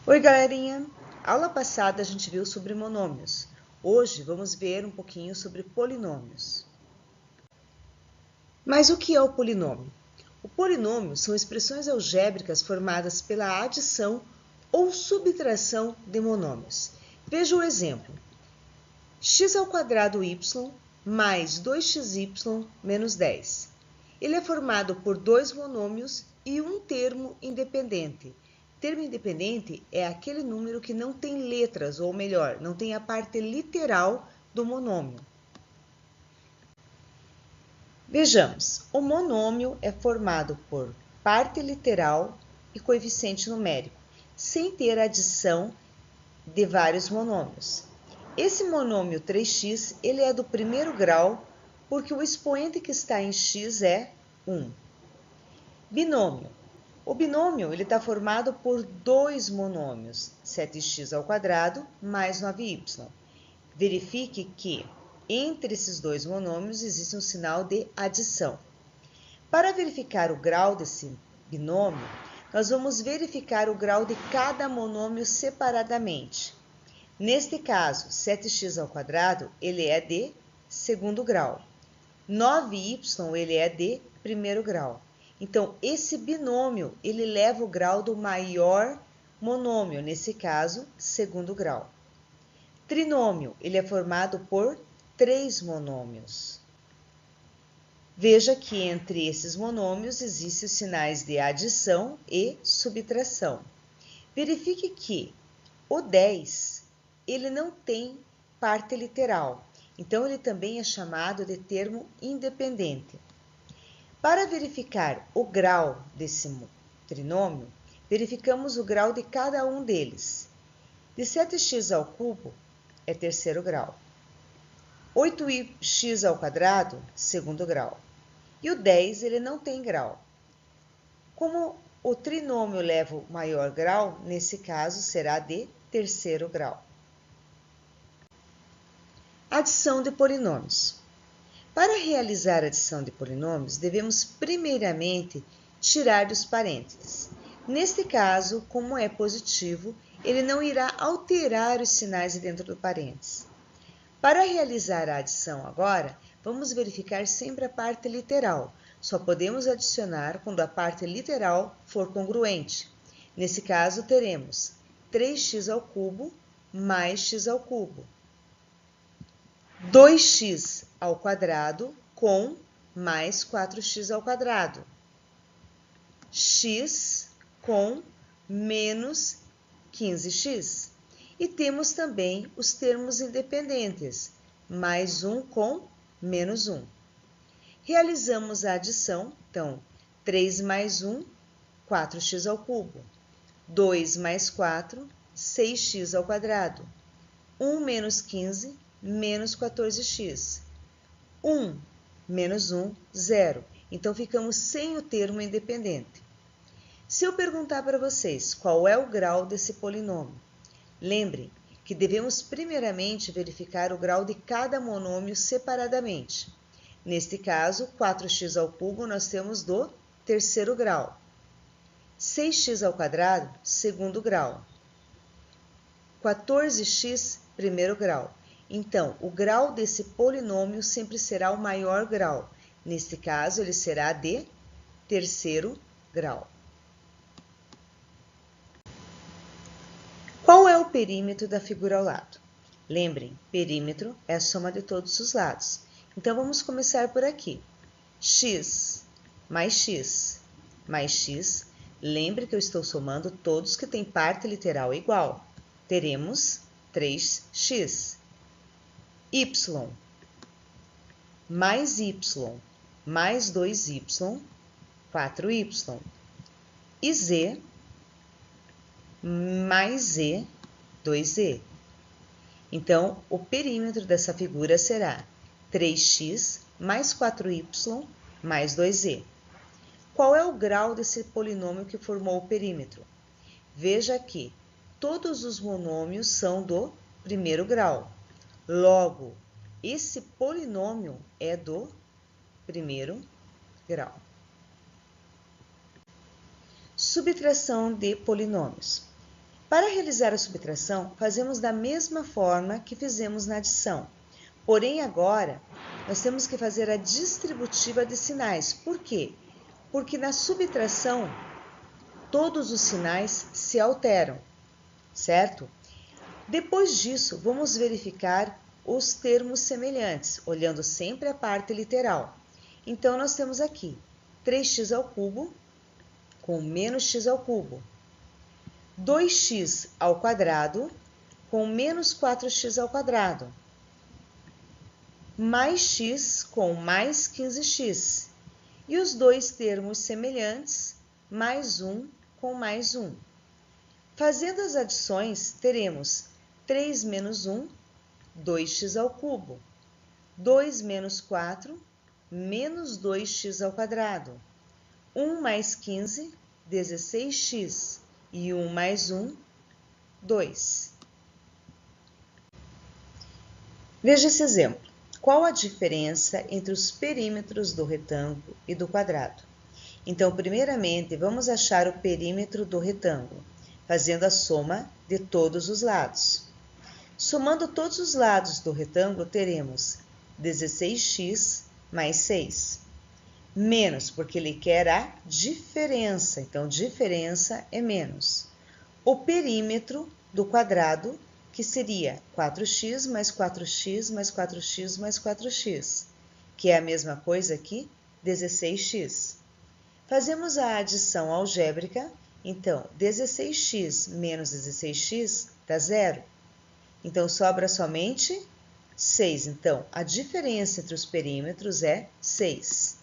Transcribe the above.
Oi, galerinha! Aula passada a gente viu sobre monômios. Hoje vamos ver um pouquinho sobre polinômios. Mas o que é o polinômio? O polinômio são expressões algébricas formadas pela adição ou subtração de monômios. Veja o exemplo. x² mais 2xy menos 10. Ele é formado por dois monômios e um termo independente. Termo independente é aquele número que não tem letras, ou melhor, não tem a parte literal do monômio. Vejamos, o monômio é formado por parte literal e coeficiente numérico, sem ter adição de vários monômios. Esse monômio 3x ele é do primeiro grau, porque o expoente que está em x é 1. Binômio. O binômio está formado por dois monômios, 7x² mais 9y. Verifique que entre esses dois monômios existe um sinal de adição. Para verificar o grau desse binômio, nós vamos verificar o grau de cada monômio separadamente. Neste caso, 7x² ele é de segundo grau. 9y ele é de primeiro grau. Então, esse binômio, ele leva o grau do maior monômio, nesse caso, segundo grau. Trinômio, ele é formado por três monômios. Veja que entre esses monômios existem os sinais de adição e subtração. Verifique que o 10, ele não tem parte literal, então ele também é chamado de termo independente. Para verificar o grau desse trinômio, verificamos o grau de cada um deles. De 7x² é terceiro grau. 8x², segundo grau. E o 10, ele não tem grau. Como o trinômio leva o maior grau, nesse caso será de terceiro grau. Adição de polinômios. Para realizar a adição de polinômios, devemos primeiramente tirar dos parênteses. Neste caso, como é positivo, ele não irá alterar os sinais dentro do parênteses. Para realizar a adição agora, vamos verificar sempre a parte literal. Só podemos adicionar quando a parte literal for congruente. Nesse caso, teremos 3x³ mais x². 2x² com mais 4x². X com menos 15x. E temos também os termos independentes, mais 1 com menos 1. Realizamos a adição, então, 3 mais 1, 4x². 2 mais 4, 6x². 1 menos 15, menos 14x. 1 menos 1, 0. Então, ficamos sem o termo independente. Se eu perguntar para vocês qual é o grau desse polinômio, lembre que devemos primeiramente verificar o grau de cada monômio separadamente. Neste caso, 4x² nós temos do terceiro grau. 6x², segundo grau. 14x, primeiro grau. Então, o grau desse polinômio sempre será o maior grau. Neste caso, ele será de terceiro grau. Qual é o perímetro da figura ao lado? Lembrem, perímetro é a soma de todos os lados. Então, vamos começar por aqui. X mais x mais x. Lembre que eu estou somando todos que têm parte literal igual. Teremos 3x. Y mais 2y, 4y. E z mais z, 2z. Então, o perímetro dessa figura será 3x mais 4y mais 2z. Qual é o grau desse polinômio que formou o perímetro? Veja que todos os monômios são do primeiro grau. Logo, esse polinômio é do primeiro grau. Subtração de polinômios. Para realizar a subtração, fazemos da mesma forma que fizemos na adição. Porém, agora, nós temos que fazer a distributiva de sinais. Por quê? Porque na subtração, todos os sinais se alteram, certo? Depois disso, vamos verificar os termos semelhantes, olhando sempre a parte literal. Então, nós temos aqui 3x ao cubo com menos x ao cubo, 2x ao quadrado com menos 4x ao quadrado, mais x com mais 15x, e os dois termos semelhantes, mais 1 com mais 1. Fazendo as adições, teremos 3 menos 1, 2x ao cubo, 2 menos 4, menos 2x ao quadrado, 1 mais 15, 16x, e 1 mais 1, 2. Veja esse exemplo. Qual a diferença entre os perímetros do retângulo e do quadrado? Então, primeiramente, vamos achar o perímetro do retângulo, fazendo a soma de todos os lados. Somando todos os lados do retângulo, teremos 16x mais 6. Menos, porque ele quer a diferença, então diferença é menos. O perímetro do quadrado, que seria 4x mais 4x mais 4x mais 4x, que é a mesma coisa que 16x. Fazemos a adição algébrica, então 16x menos 16x dá zero. Então sobra somente 6. Então a diferença entre os perímetros é 6.